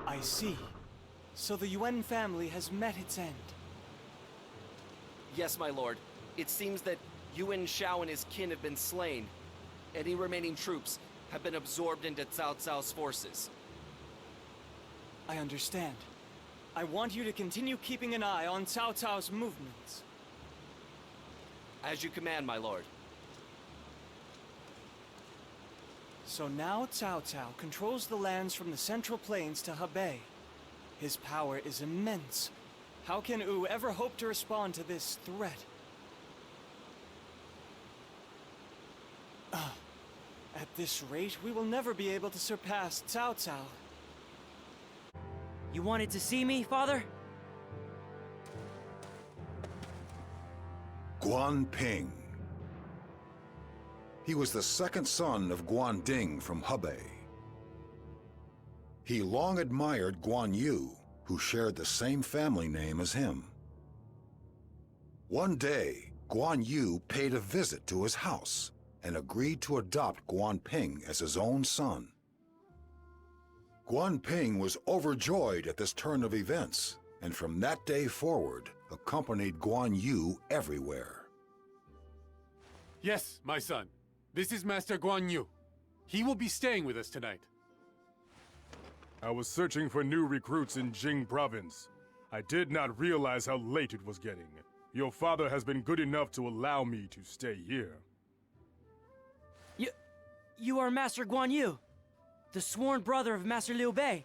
I see. So the Yuan family has met its end. Yes, my lord. It seems that Yuan Shao and his kin have been slain. Any remaining troops have been absorbed into Cao Cao's forces. I understand. I want you to continue keeping an eye on Cao Cao's movements. As you command, my lord. So now Cao Cao controls the lands from the Central Plains to Hebei. His power is immense. How can Wu ever hope to respond to this threat? At this rate, we will never be able to surpass Cao Cao. You wanted to see me, Father? Guan Ping. He was the second son of Guan Ding from Hebei. He long admired Guan Yu, who shared the same family name as him. One day, Guan Yu paid a visit to his house and agreed to adopt Guan Ping as his own son. Guan Ping was overjoyed at this turn of events, and from that day forward, accompanied Guan Yu everywhere. Yes, my son. This is Master Guan Yu. He will be staying with us tonight. I was searching for new recruits in Jing province. I did not realize how late it was getting. Your father has been good enough to allow me to stay here. You are Master Guan Yu, the sworn brother of Master Liu Bei.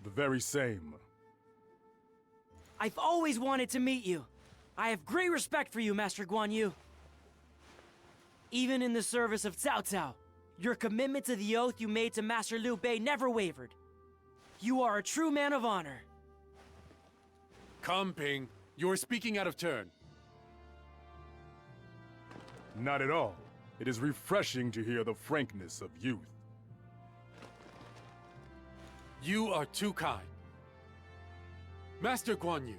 The very same. I've always wanted to meet you. I have great respect for you, Master Guan Yu. Even in the service of Cao Cao, your commitment to the oath you made to Master Liu Bei never wavered. You are a true man of honor. Come, Ping. You are speaking out of turn. Not at all. It is refreshing to hear the frankness of youth. You are too kind. Master Guan Yu,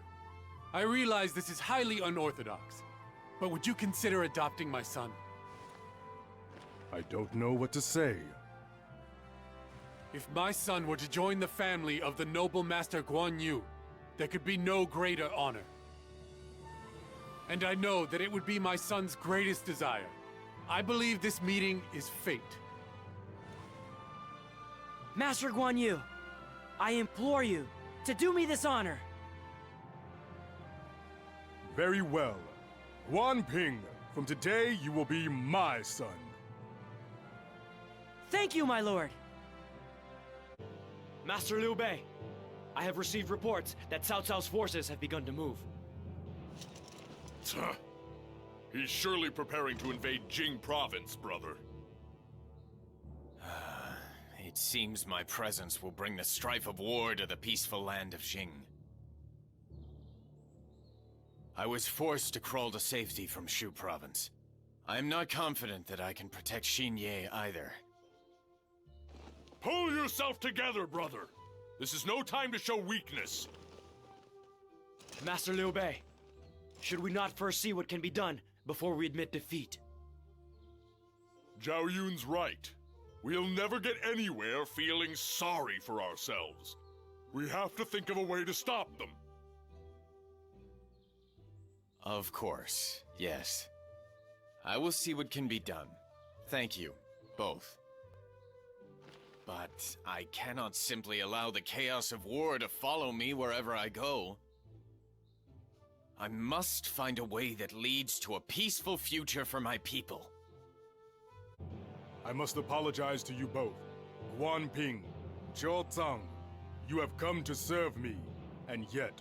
I realize this is highly unorthodox, but would you consider adopting my son? I don't know what to say. If my son were to join the family of the noble Master Guan Yu, there could be no greater honor. And I know that it would be my son's greatest desire. I believe this meeting is fate. Master Guan Yu, I implore you to do me this honor. Very well. Guan Ping, from today you will be my son. Thank you, my lord. Master Liu Bei, I have received reports that Cao Cao's forces have begun to move. He's surely preparing to invade Jing province, brother. It seems my presence will bring the strife of war to the peaceful land of Jing. I was forced to crawl to safety from Shu province. I am not confident that I can protect Xinye either. Pull yourself together, brother! This is no time to show weakness. Master Liu Bei, should we not first see what can be done before we admit defeat? Zhao Yun's right. We'll never get anywhere feeling sorry for ourselves. We have to think of a way to stop them. Of course, yes. I will see what can be done. Thank you, both. But I cannot simply allow the chaos of war to follow me wherever I go. I must find a way that leads to a peaceful future for my people. I must apologize to you both. Guan Ping, Zhou Zhang, you have come to serve me, and yet,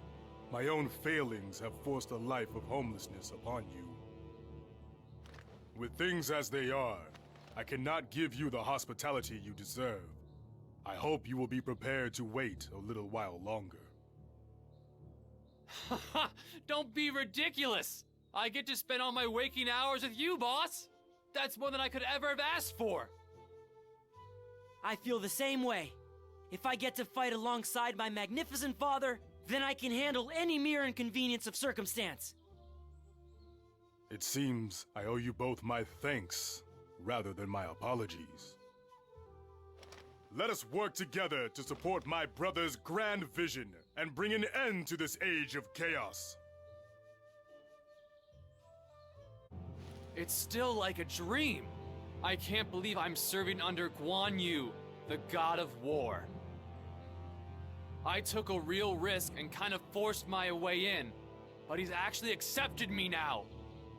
my own failings have forced a life of homelessness upon you. With things as they are, I cannot give you the hospitality you deserve. I hope you will be prepared to wait a little while longer. Haha! Don't be ridiculous! I get to spend all my waking hours with you, boss! That's more than I could ever have asked for! I feel the same way. If I get to fight alongside my magnificent father, then I can handle any mere inconvenience of circumstance. It seems I owe you both my thanks, rather than my apologies. Let us work together to support my brother's grand vision and bring an end to this age of chaos. It's still like a dream. I can't believe I'm serving under Guan Yu, the god of war. I took a real risk and kind of forced my way in, but he's actually accepted me now.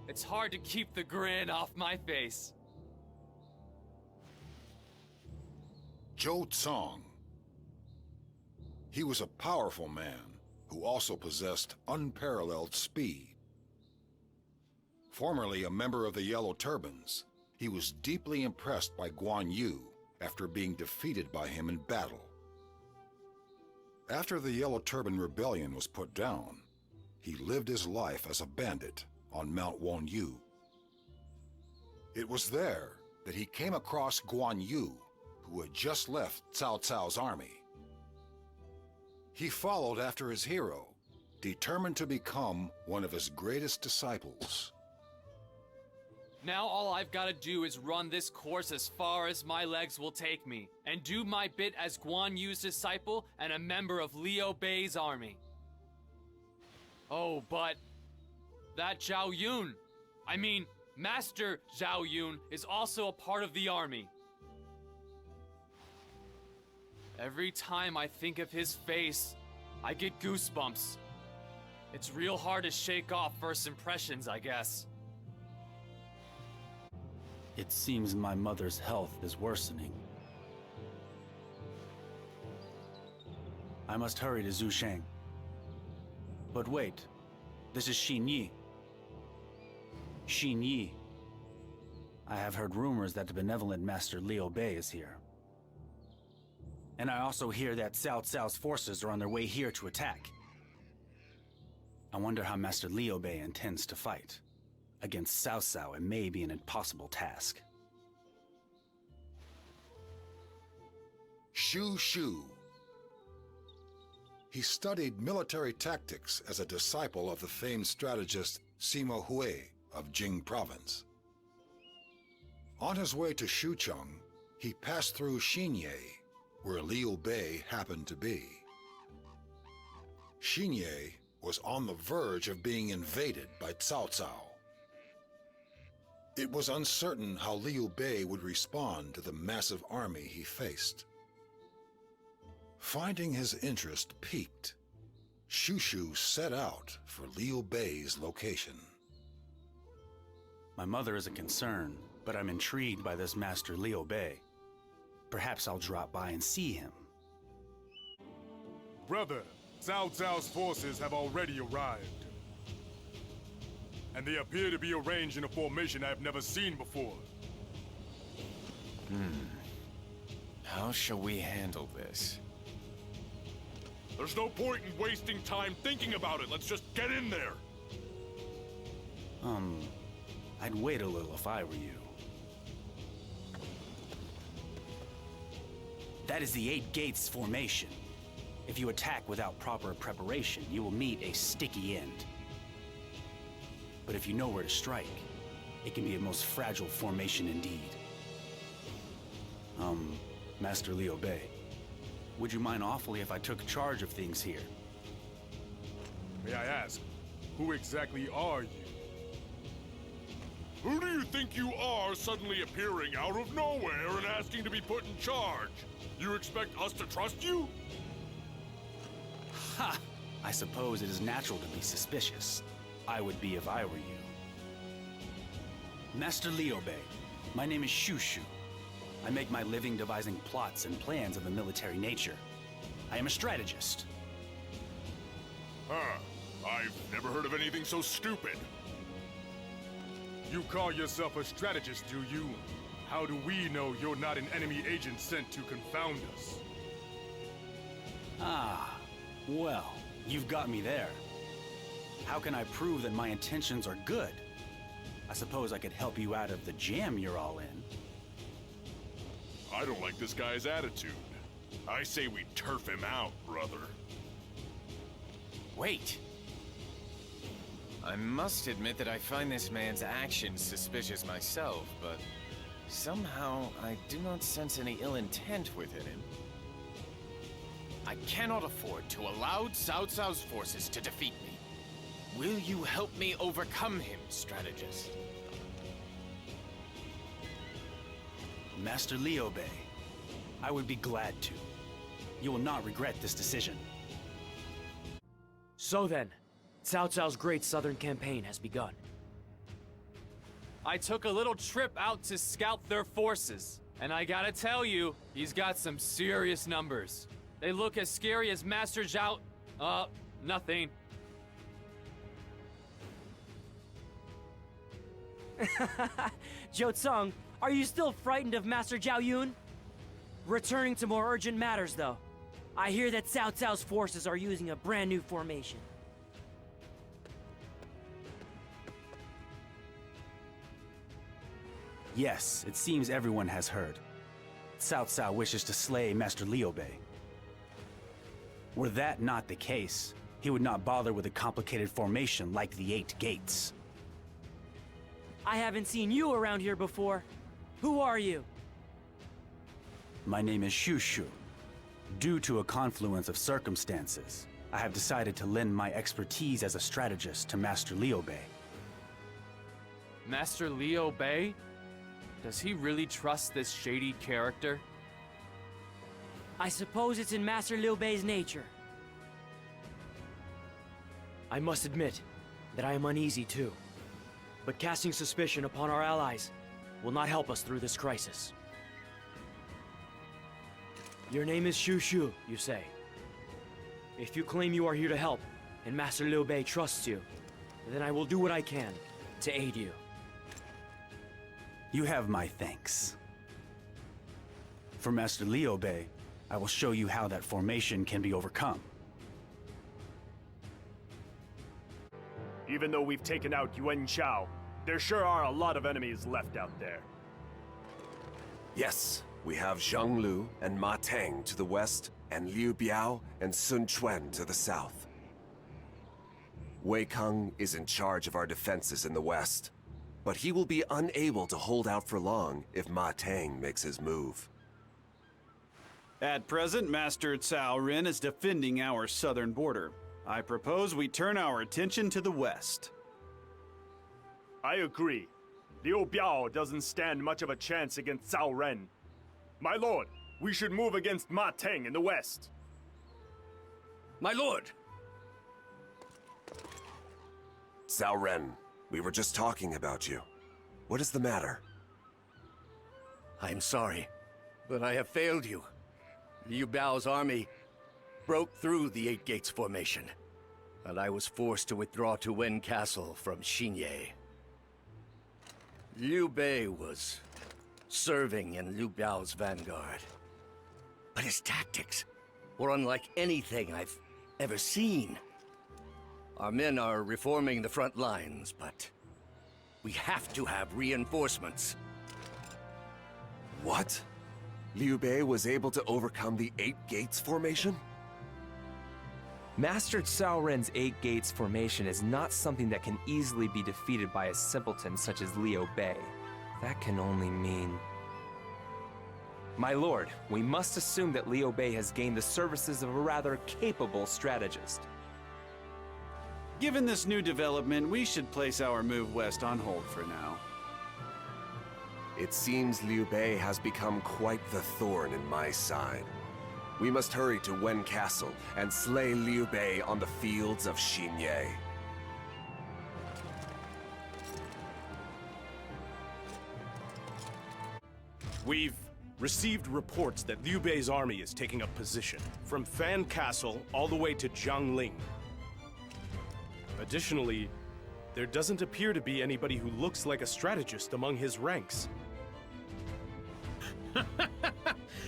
It's hard to keep the grin off my face. Zhou Cang. He was a powerful man who also possessed unparalleled speed. Formerly a member of the Yellow Turbans, he was deeply impressed by Guan Yu after being defeated by him in battle. After the Yellow Turban Rebellion was put down, he lived his life as a bandit on Mount Wonyu. It was there that he came across Guan Yu, who had just left Cao Cao's army. He followed after his hero, determined to become one of his greatest disciples. Now all I've got to do is run this course as far as my legs will take me, and do my bit as Guan Yu's disciple and a member of Liu Bei's army. Oh, but that Master Zhao Yun is also a part of the army. Every time I think of his face, I get goosebumps. It's real hard to shake off first impressions, I guess. It seems my mother's health is worsening. I must hurry to Zhusheng. But wait, this is Xin Yi. Xin Yi. I have heard rumors that the benevolent Master Liu Bei is here. And I also hear that Cao Cao's forces are on their way here to attack. I wonder how Master Liu Bei intends to fight. Against Cao Cao, it may be an impossible task. Xu Shu. He studied military tactics as a disciple of the famed strategist Sima Hui of Jing Province. On his way to Xucheng, he passed through Xinye, where Liu Bei happened to be. Xinye was on the verge of being invaded by Cao Cao. It was uncertain how Liu Bei would respond to the massive army he faced. Finding his interest piqued, Xu Shu set out for Liu Bei's location. My mother is a concern, but I'm intrigued by this Master Liu Bei. Perhaps I'll drop by and see him. Brother, Cao Cao's forces have already arrived. And they appear to be arranged in a formation I've never seen before. How shall we handle this? There's no point in wasting time thinking about it. Let's just get in there. I'd wait a little if I were you. That is the Eight Gates formation. If you attack without proper preparation, you will meet a sticky end. But if you know where to strike, it can be a most fragile formation indeed. Master Liu Bei, would you mind awfully if I took charge of things here? May I ask, who exactly are you? Who do you think you are suddenly appearing out of nowhere and asking to be put in charge? You expect us to trust you? Ha! I suppose it is natural to be suspicious. I would be if I were you. Master Liu Bei, my name is Xu Shu. I make my living devising plots and plans of a military nature. I am a strategist. Huh. I've never heard of anything so stupid. You call yourself a strategist, do you? How do we know you're not an enemy agent sent to confound us? Ah, well, you've got me there. How can I prove that my intentions are good? I suppose I could help you out of the jam you're all in. I don't like this guy's attitude. I say we turf him out, brother. Wait. I must admit that I find this man's actions suspicious myself, but Somehow, I do not sense any ill intent within him. I cannot afford to allow Cao Cao's forces to defeat me. Will you help me overcome him, strategist? Master Liu Bei, I would be glad to. You will not regret this decision. So then, Cao Cao's great southern campaign has begun. I took a little trip out to scout their forces, and I gotta tell you, he's got some serious numbers. They look as scary as Master Zhao. Nothing. Zhou Tsung, are you still frightened of Master Zhao Yun? Returning to more urgent matters, though. I hear that Cao Cao's forces are using a brand new formation. Yes, it seems everyone has heard. Cao Cao wishes to slay Master Liu Bei. Were that not the case, he would not bother with a complicated formation like the 8 Gates. I haven't seen you around here before. Who are you? My name is Xu Shu. Due to a confluence of circumstances, I have decided to lend my expertise as a strategist to Master Liu Bei. Master Liu Bei? Does he really trust this shady character? I suppose it's in Master Liu Bei's nature. I must admit that I am uneasy too. But casting suspicion upon our allies will not help us through this crisis. Your name is Xu Shu, you say. If you claim you are here to help, and Master Liu Bei trusts you, then I will do what I can to aid you. You have my thanks. For Master Liu Bei, I will show you how that formation can be overcome. Even though we've taken out Yuan Shao, there sure are a lot of enemies left out there. Yes, we have Zhang Lu and Ma Teng to the west, and Liu Biao and Sun Quan to the south. Wei Keng is in charge of our defenses in the west, but he will be unable to hold out for long if Ma Teng makes his move. At present, Master Cao Ren is defending our southern border. I propose we turn our attention to the west. I agree. Liu Biao doesn't stand much of a chance against Cao Ren. My lord, we should move against Ma Teng in the west. My lord! Cao Ren, we were just talking about you. What is the matter? I'm sorry, but I have failed you. Liu Biao's army broke through the 8 Gates formation, and I was forced to withdraw to Wen Castle from Xinye. Liu Bei was serving in Liu Biao's vanguard, but his tactics were unlike anything I've ever seen. Our men are reforming the front lines, but we have to have reinforcements. What? Liu Bei was able to overcome the 8 Gates formation? Master Cao Ren's 8 Gates formation is not something that can easily be defeated by a simpleton such as Liu Bei. That can only mean... My lord, we must assume that Liu Bei has gained the services of a rather capable strategist. Given this new development, we should place our move west on hold for now. It seems Liu Bei has become quite the thorn in my side. We must hurry to Wen Castle and slay Liu Bei on the fields of Xinye. We've received reports that Liu Bei's army is taking up position from Fan Castle all the way to Jiangling. Additionally, there doesn't appear to be anybody who looks like a strategist among his ranks.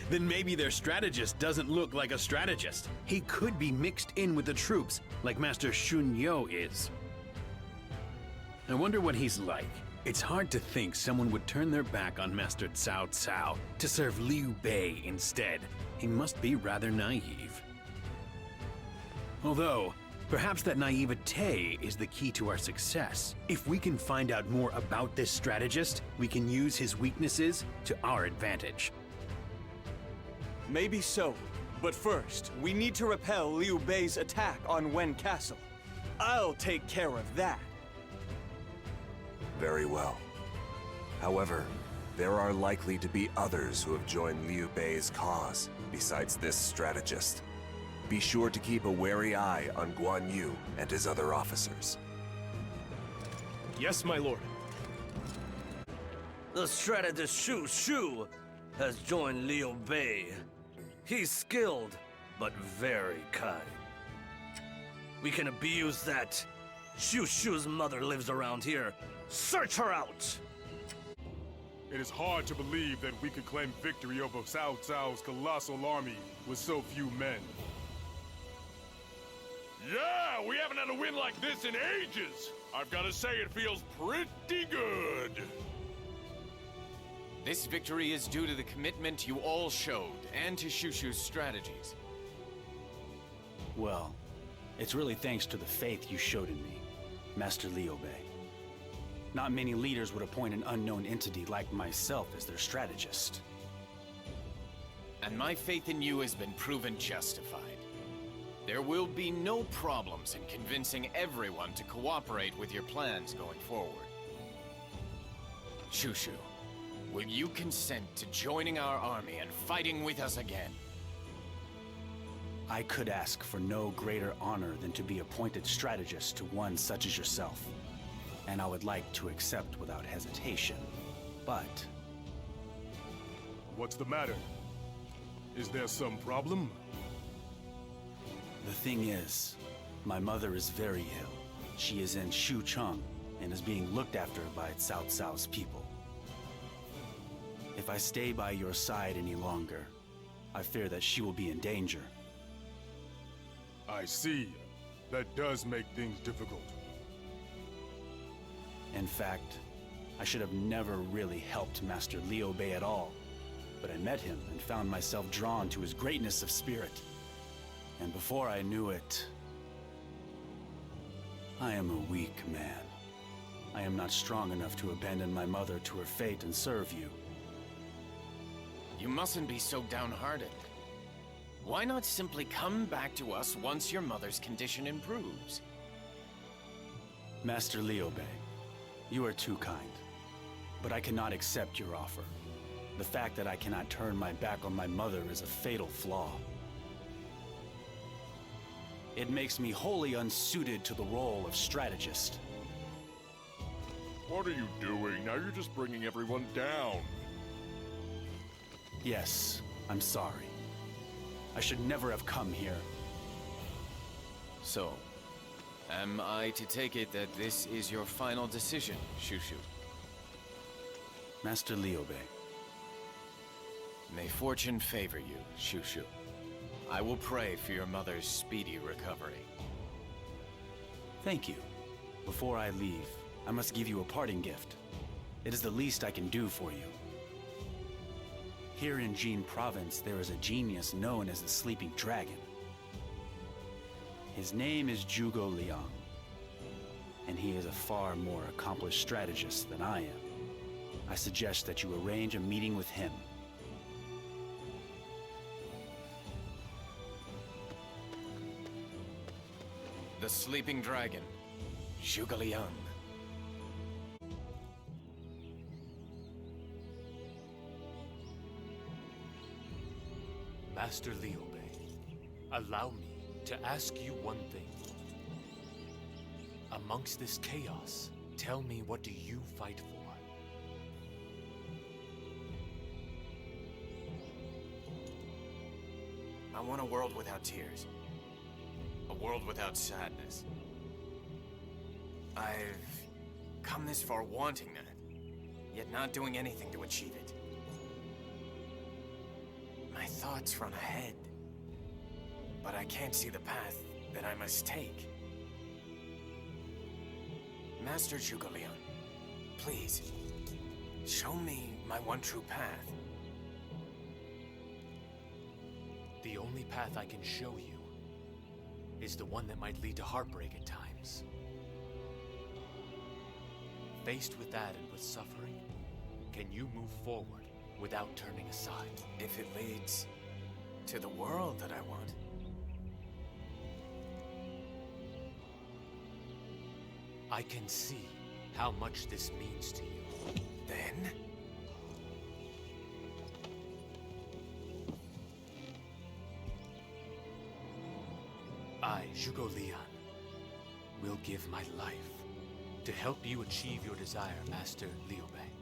Then maybe their strategist doesn't look like a strategist. He could be mixed in with the troops, like Master Xun Yo is. I wonder what he's like. It's hard to think someone would turn their back on Master Cao Cao to serve Liu Bei instead. He must be rather naive. Although, Perhaps that naivete is the key to our success. If we can find out more about this strategist, we can use his weaknesses to our advantage. Maybe so, but first, we need to repel Liu Bei's attack on Wen Castle. I'll take care of that. Very well. However, there are likely to be others who have joined Liu Bei's cause, besides this strategist. Be sure to keep a wary eye on Guan Yu and his other officers. Yes, my lord. The strategist Xu Shu has joined Liu Bei. He's skilled, but very kind. We can abuse that. Xu Shu's mother lives around here. Search her out! It is hard to believe that we could claim victory over Cao Cao's colossal army with so few men. Yeah, we haven't had a win like this in ages. I've got to say, it feels pretty good. This victory is due to the commitment you all showed, and to Xu Shu's strategies. Well, it's really thanks to the faith you showed in me, Master Liu Bei. Not many leaders would appoint an unknown entity like myself as their strategist. And my faith in you has been proven justified. There will be no problems in convincing everyone to cooperate with your plans going forward. Xu Shu, will you consent to joining our army and fighting with us again? I could ask for no greater honor than to be appointed strategist to one such as yourself. And I would like to accept without hesitation, but... What's the matter? Is there some problem? The thing is, my mother is very ill. She is in Shucheng and is being looked after by Cao Cao's people. If I stay by your side any longer, I fear that she will be in danger. I see. That does make things difficult. In fact, I should have never really helped Master Liu Bei at all. But I met him and found myself drawn to his greatness of spirit. And before I knew it, I am a weak man. I am not strong enough to abandon my mother to her fate and serve you. You mustn't be so downhearted. Why not simply come back to us once your mother's condition improves? Master Liu Bei, you are too kind. But I cannot accept your offer. The fact that I cannot turn my back on my mother is a fatal flaw. It makes me wholly unsuited to the role of strategist. What are you doing? Now you're just bringing everyone down. Yes, I'm sorry. I should never have come here. So, am I to take it that this is your final decision, Xu Shu? Master Liu Bei. May fortune favor you, Xu Shu. I will pray for your mother's speedy recovery. Thank you. Before I leave, I must give you a parting gift. It is the least I can do for you. Here in Jin Province, there is a genius known as the Sleeping Dragon. His name is Zhuge Liang, and he is a far more accomplished strategist than I am. I suggest that you arrange a meeting with him. The Sleeping Dragon, Zhuge Liang. Master Liu Bei, allow me to ask you one thing. Amongst this chaos, tell me, what do you fight for? I want a world without tears. A world without sadness. I've come this far wanting that, yet not doing anything to achieve it. My thoughts run ahead, but I can't see the path that I must take. Master Zhuge Liang, please, show me my one true path. The only path I can show you is the one that might lead to heartbreak at times. Faced with that and with suffering, can you move forward without turning aside? If it leads to the world that I want. I can see how much this means to you. Then? I, Zhuge Liang, will give my life to help you achieve your desire, Master Liu Bei.